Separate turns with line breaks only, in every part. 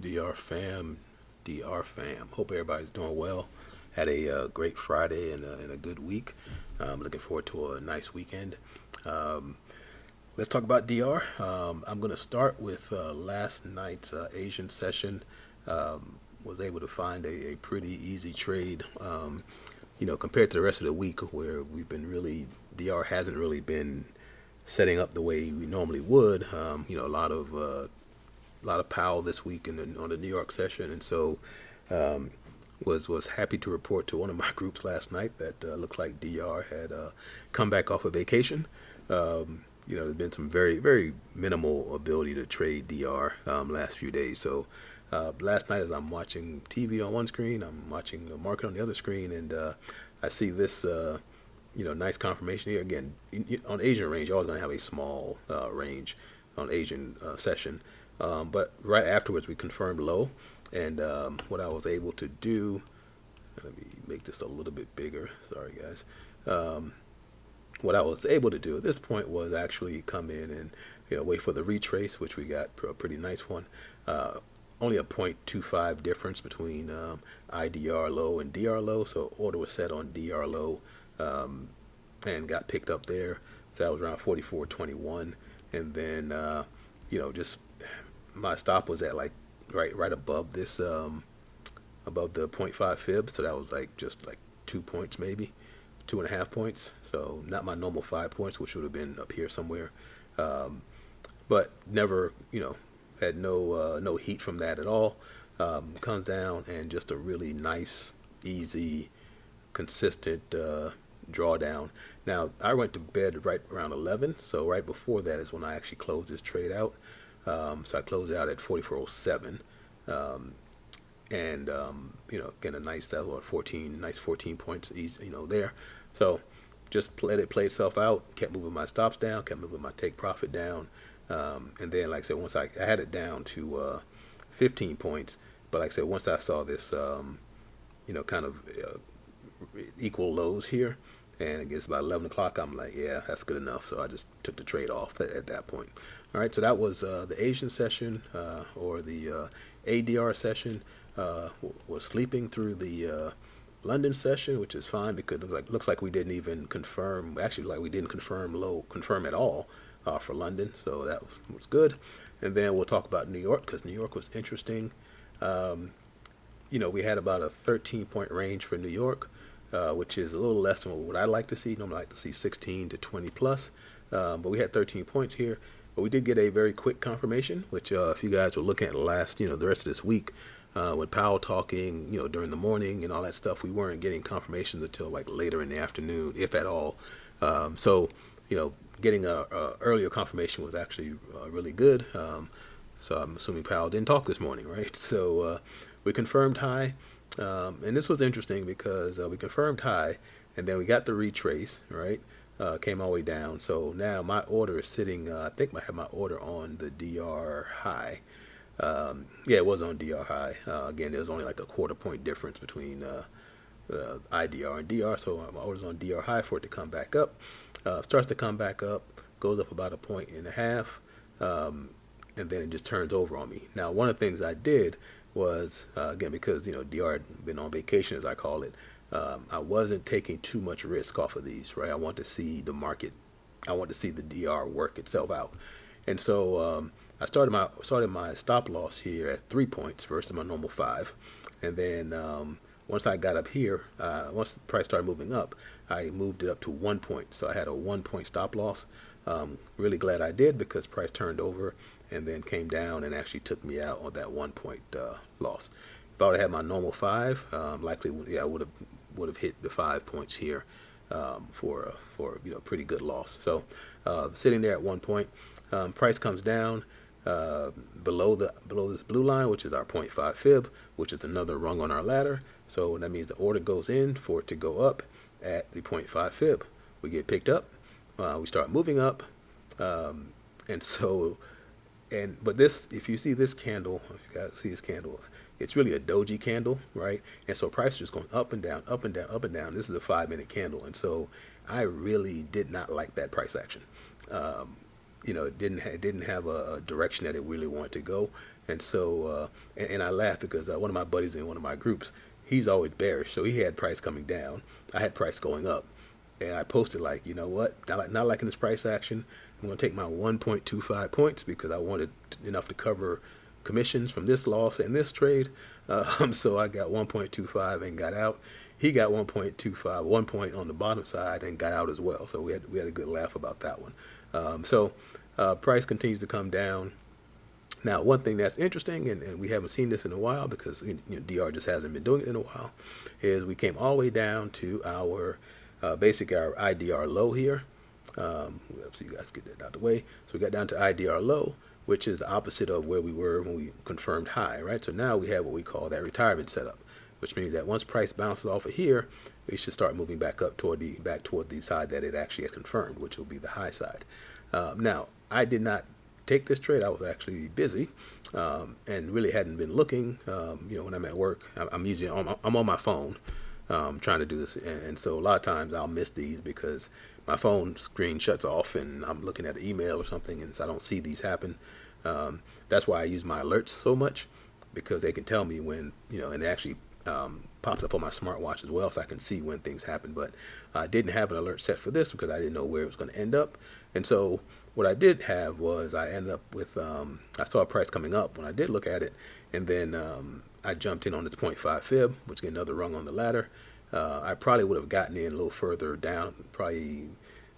DR fam. Hope everybody's doing well. Had a great Friday and a good week. Looking forward to a nice weekend. Um, let's talk about DR. I'm going to start with last night's Asian session. Was able to find a pretty easy trade. Compared to the rest of the week where we've been really DR hasn't really been setting up the way we normally would. A lot of Powell this week on the New York session, and so um, was happy to report to one of my groups last night that looks like DR had come back off a vacation. There's been some very very minimal ability to trade DR last few days. So last night, as I'm watching TV on one screen, I'm watching the market on the other screen, and I see this. Nice confirmation here. Again, on Asian range, you're always going to have a small range on Asian session. But right afterwards, we confirmed low. And what I was able to do, let me make this a little bit bigger. Sorry, guys. Um, what I was able to do at this point was actually come in and wait for the retrace, which we got a pretty nice one. Uh, Only a 0.25 difference between IDR low and DR low, so order was set on DR low um, and got picked up there. So that was around 44.21, and then just my stop was at like right above this above the point 0.5 fib, so that was like just like 2 points maybe, 2.5 points. So not my normal 5 points, which would have been up here somewhere. Um, but never, had no heat from that at all. Comes down and just a really nice, easy, consistent drawdown. Now I went to bed right around 11, so right before that is when I actually closed this trade out. So I closed out at 44.07, um, and again a nice that was 14, nice 14 points, easy, there. So just let it play itself out. Kept moving my stops down, kept moving my take profit down, and then like I said, once I had it down to 15 points, but like I said, once I saw this, kind of equal lows here, and it gets about 11 o'clock, I'm like, yeah, that's good enough. So I just took the trade off at that point. All right, so that was the Asian session, or the ADR session. Was sleeping through the London session, which is fine because it looks like we didn't even confirm. Actually, like we didn't confirm at all for London, so that was good. And then we'll talk about New York because New York was interesting. Um, we had about a 13-point range for New York, which is a little less than what I like to see. Normally, I like to see 16 to 20 plus, but we had 13 points here. But we did get a very quick confirmation, which if you guys were looking at the rest of this week, with Powell talking, during the morning and all that stuff, we weren't getting confirmations until like later in the afternoon, if at all. So, getting a earlier confirmation was actually really good. So I'm assuming Powell didn't talk this morning, right? So we confirmed high, and this was interesting because we confirmed high, and then we got the retrace, right? Came all the way down. So now my order is sitting. I think I have my order on the DR high. Yeah, it was on DR high. Again, there was only like a quarter point difference between IDR and DR. So my order's on DR high for it to come back up. Starts to come back up, goes up about a point and a half, and then it just turns over on me. Now, one of the things I did was, again, because DR had been on vacation, as I call it, I wasn't taking too much risk off of these, right? I want to see the market, I want to see the DR work itself out, and so I started my stop loss here at 3 points versus my normal five, and then once I got up here, once the price started moving up, I moved it up to 1 point. So I had a 1 point stop loss. Really glad I did because price turned over and then came down and actually took me out on that 1 point loss. If I would have had my normal five, likely, yeah, I would have hit the 5 points here for pretty good loss. So sitting there at 1 point, price comes down below this blue line, which is our point 0.5 fib, which is another rung on our ladder. So that means the order goes in for it to go up at the point 0.5 fib. We get picked up, we start moving up, and so but this, if you see this candle, if you guys see this candle, it's really a doji candle, right? And so price is just going up and down, up and down, up and down. This is a 5 minute candle, and so I really did not like that price action. It didn't have a direction that it really wanted to go, And so, and I laugh because one of my buddies in one of my groups, he's always bearish. So he had price coming down. I had price going up. And I posted like, you know what, not liking this price action. I'm going to take my 1.25 points because I wanted enough to cover commissions from this loss and this trade. So I got 1.25 and got out. He got 1.25, 1 point on the bottom side and got out as well. So we had a good laugh about that one. Price continues to come down. Now, one thing that's interesting, and we haven't seen this in a while because DR just hasn't been doing it in a while, is we came all the way down to our our IDR low here. So you guys get that out of the way. So we got down to IDR low, which is the opposite of where we were when we confirmed high, right? So now we have what we call that retirement setup, which means that once price bounces off of here, we should start moving back up toward the side that it actually has confirmed, which will be the high side. Now, I did not take this trade. I was actually busy and really hadn't been looking. When I'm at work, I'm on my phone trying to do this, and so a lot of times I'll miss these because my phone screen shuts off and I'm looking at an email or something, and so I don't see these happen. That's why I use my alerts so much, because they can tell me when, and it actually pops up on my smartwatch as well, so I can see when things happen. But I didn't have an alert set for this because I didn't know where it was going to end up. And so what I did have was I ended up with, I saw a price coming up when I did look at it, and then I jumped in on this .5 fib, which is another rung on the ladder. I probably would have gotten in a little further down, probably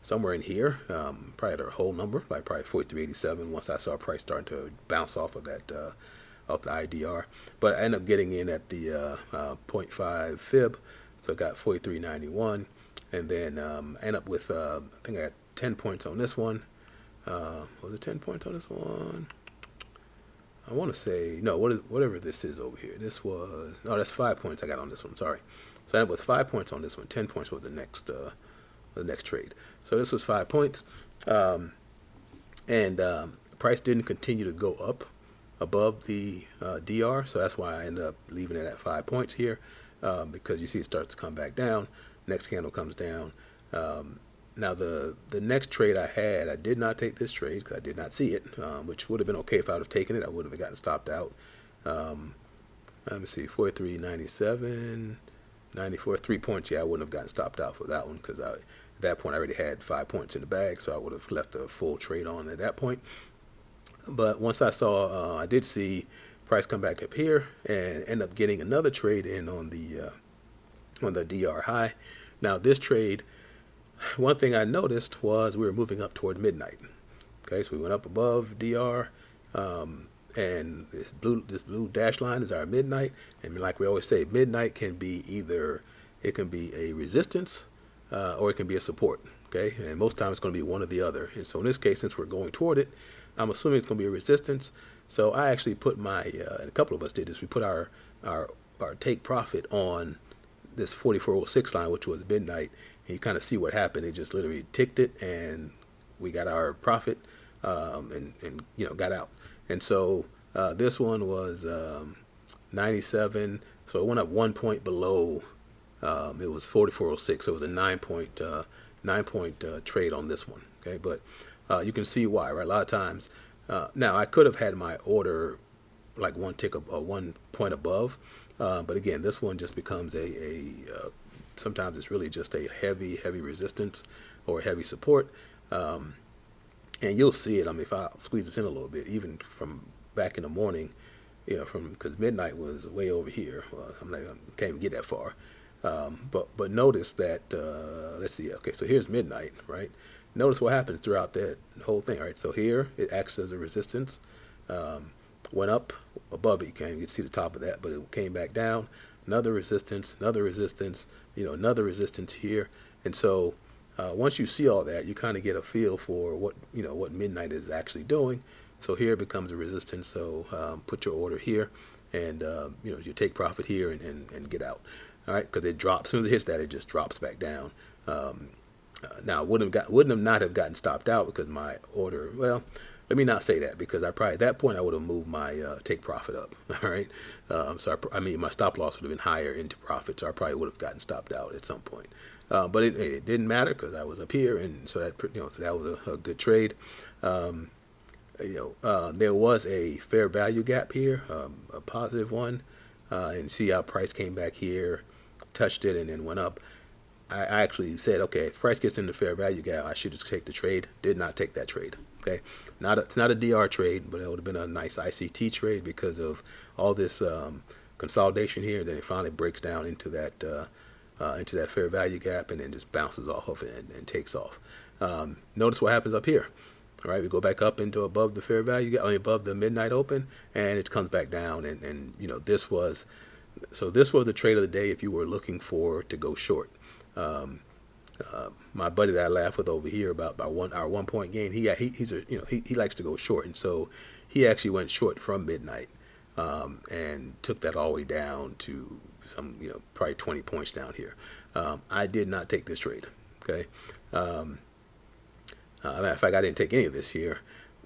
somewhere in here, probably at a whole number, like probably 43.87 once I saw a price starting to bounce off of that, off the IDR. But I ended up getting in at the .5 fib, so I got 43.91, and then end up with, I think I got 10 points on this one. Was it 10 points on this one? I want to say, no, whatever this is over here. This was, no, that's 5 points I got on this one, sorry. So I ended up with 5 points on this one. 10 points was the next trade. So this was 5 points. Price didn't continue to go up above the DR, so that's why I ended up leaving it at 5 points here, because you see it starts to come back down. Next candle comes down. Now the next trade I had, I did not take this trade because I did not see it, which would have been okay if I would have taken it. I would have gotten stopped out. Let me see, 43.97, 94, 3 points. Yeah, I wouldn't have gotten stopped out for that one because at that point I already had 5 points in the bag, so I would have left a full trade on at that point. But once I saw, I did see price come back up here and end up getting another trade in on the DR high. Now this trade, one thing I noticed was we were moving up toward midnight. Okay, so we went up above DR, and this blue dash line is our midnight. And like we always say, midnight can be it can be a resistance or it can be a support. Okay, and most times it's going to be one or the other. And so in this case, since we're going toward it, I'm assuming it's going to be a resistance. So I actually put and a couple of us did this. We put our take profit on this 4406 line, which was midnight. And you kind of see what happened. It just literally ticked it, and we got our profit, and got out. And so this one was 97. So it went up 1 point below. It was 4406. So it was a 9-point trade on this one. Okay, but you can see why, right? A lot of times. Now I could have had my order like 1 point above, but again, this one just becomes sometimes it's really just a heavy resistance or heavy support. And you'll see it. I mean, if I squeeze this in a little bit, even from back in the morning, because midnight was way over here. Well, can't even get that far. But notice that, let's see. Okay, so here's midnight, right? Notice what happens throughout that whole thing, right? So here it acts as a resistance, went up above it. You can't even see the top of that, but it came back down. Another resistance, another resistance, another resistance here. And so once you see all that, you kind of get a feel for what midnight is actually doing. So here it becomes a resistance. So put your order here, and you take profit here and get out. All right, because it drops. As soon as it hits that, it just drops back down. Now wouldn't have not have gotten stopped out because my order. Well, let me not say that, because I probably at that point I would have moved my take profit up. All right, so my stop loss would have been higher into profit, so I probably would have gotten stopped out at some point. But it didn't matter because I was up here, and so that was a good trade. there was a fair value gap here, a positive one, and see how price came back here, touched it, and then went up. I actually said, okay, if price gets in the fair value gap, I should just take the trade. Did not take that trade. Okay, it's not a DR trade, but it would have been a nice ICT trade because of all this consolidation here. Then it finally breaks down into that fair value gap, and then just bounces off of it and takes off. Notice what happens up here. All right, we go back up into above the fair value gap, above the midnight open, and it comes back down. And this was the trade of the day if you were looking for to go short. My buddy that I laugh with over here about our 1 point gain, he likes to go short, and so he actually went short from midnight, and took that all the way down to some probably 20 points down here. I did not take this trade. Okay, matter of fact, I didn't take any of this here.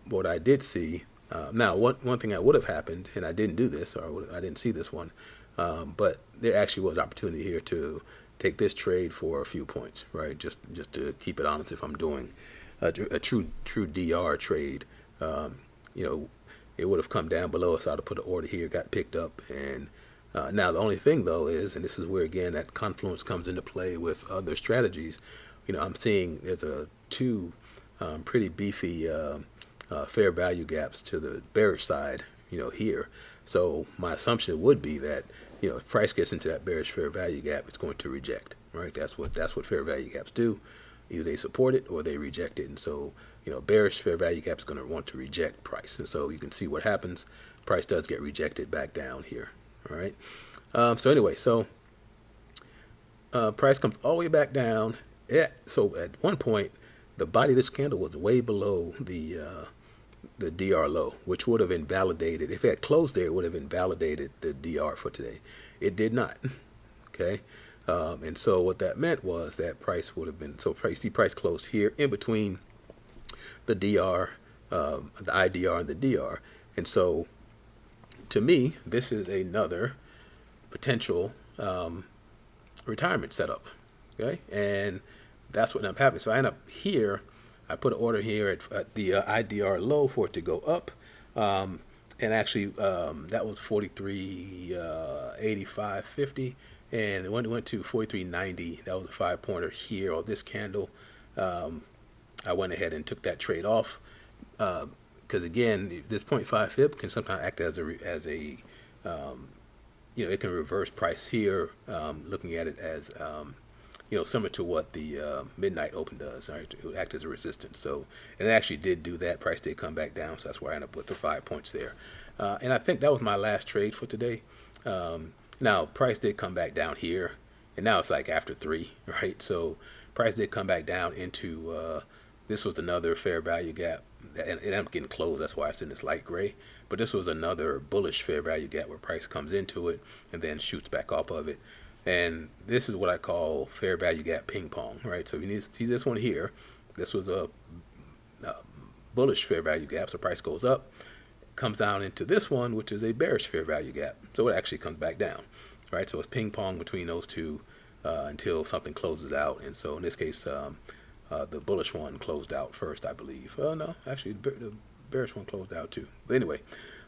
What I did see, now one thing that would have happened, and I didn't do this, or I didn't see this one, but there actually was opportunity here to take this trade for a few points, right? Just to keep it honest, if I'm doing a true DR trade, it would have come down below, so I'd have put an order here, got picked up, and now the only thing though is, and this is where again that confluence comes into play with other strategies. I'm seeing there's two pretty beefy fair value gaps to the bearish side, here. So my assumption would be that if price gets into that bearish fair value gap, it's going to reject, right? That's what fair value gaps do. Either they support it or they reject it. And so, bearish fair value gap is going to want to reject price. And so you can see what happens. Price does get rejected back down here. All right. So anyway, price comes all the way back down. Yeah. So at one point, the body of this candle was way below the DR low, which would have invalidated, if it had closed there, it would have invalidated the DR for today. It did not. Okay. And so what that meant was that price would have been, price closed here in between the DR, the IDR and the DR. And so to me, this is another potential retirement setup. Okay. And that's what ended up happening. So I end up here. I put an order here at the IDR low for it to go up, and actually that was 43.85.50, and it went to 43.90. That was a 5-pointer here on this candle. I went ahead and took that trade off because again, this 0.5 fib can sometimes act as a it can reverse price here. Looking at it as similar to what the midnight open does, right? It would act as a resistance. So, and it actually did do that. Price did come back down, so that's why I ended up with the 5 points there. And I think that was my last trade for today. Now, price did come back down here, and now it's like after 3, right? So, price did come back down into, this was another fair value gap. And it ended up getting closed, that's why it's in this light gray. But this was another bullish fair value gap where price comes into it and then shoots back off of it. And this is what I call fair value gap ping pong, right? So you need to see this one here. This was a bullish fair value gap, so price goes up, comes down into this one, which is a bearish fair value gap. So it actually comes back down, right? So it's ping pong between those two until something closes out. And so in this case, the bullish one closed out first, I believe. No, actually the bearish one closed out too. But anyway.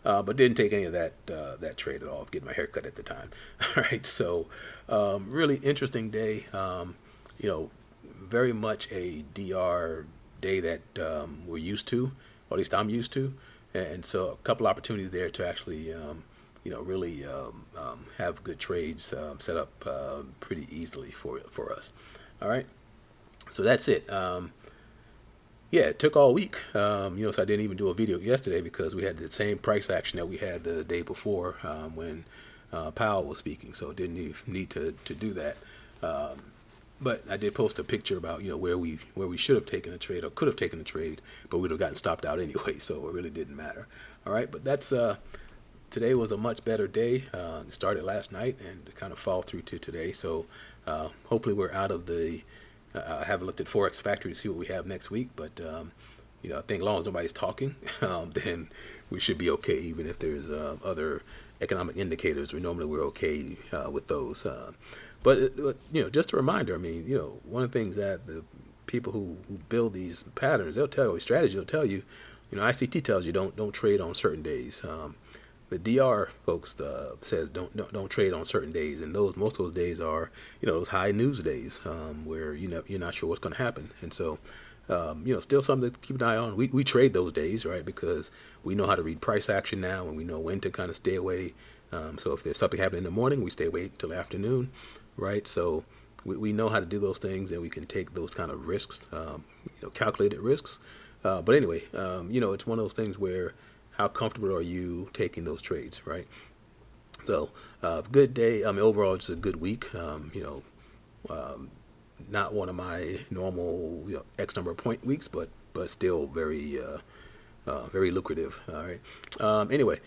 But didn't take any of that trade at all. I was getting my hair cut at the time. All right, so really interesting day. Very much a DR day that we're used to, or at least I'm used to, and so a couple opportunities there to actually, really have good trades set up pretty easily for us. All right, so that's it. Yeah, it took all week, so I didn't even do a video yesterday because we had the same price action that we had the day before when Powell was speaking, so it didn't need to do that. But I did post a picture about where we should have taken a trade or could have taken a trade, but we'd have gotten stopped out anyway, so it really didn't matter. All right, but that's today was a much better day. It started last night and kind of fall through to today, so hopefully we're out of the. I haven't looked at Forex Factory to see what we have next week, but I think as long as nobody's talking, then we should be okay. Even if there's other economic indicators, we're okay with those. But just a reminder. I mean, one of the things that the people who build these patterns, they'll tell you strategy. They'll tell you, ICT tells you don't trade on certain days. The DR folks says don't trade on certain days, and those most of those days are those high news days where you're not sure what's going to happen, and so still something to keep an eye on. We trade those days, right, because we know how to read price action now, and we know when to kind of stay away. So if there's something happening in the morning, we stay away till afternoon, right? So we know how to do those things, and we can take those kind of risks, calculated risks. But anyway, it's one of those things where how comfortable are you taking those trades, right? So, good day. I mean, overall, it's a good week. Not one of my normal, X number of point weeks, but still very lucrative. All right. Anyway,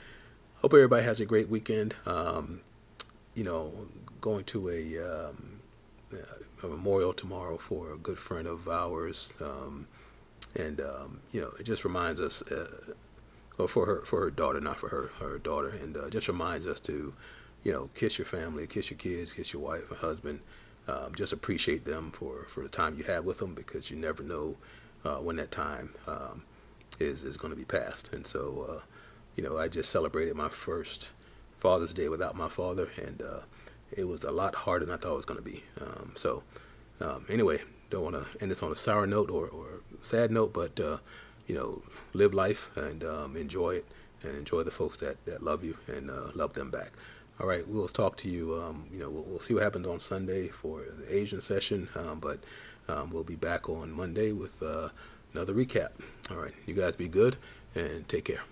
hope everybody has a great weekend. Going to a memorial tomorrow for a good friend of ours, and it just reminds us. Or for her daughter, not for her daughter, and just reminds us to, kiss your family, kiss your kids, kiss your wife and husband. Just appreciate them for the time you have with them, because you never know when that time is going to be past. And so, I just celebrated my first Father's Day without my father, and it was a lot harder than I thought it was going to be. Anyway, don't want to end this on a sour note or sad note, but live life and enjoy it, and enjoy the folks that love you, and love them back. All right, we'll talk to you. We'll see what happens on Sunday for the Asian session, but we'll be back on Monday with another recap. All right, you guys be good and take care.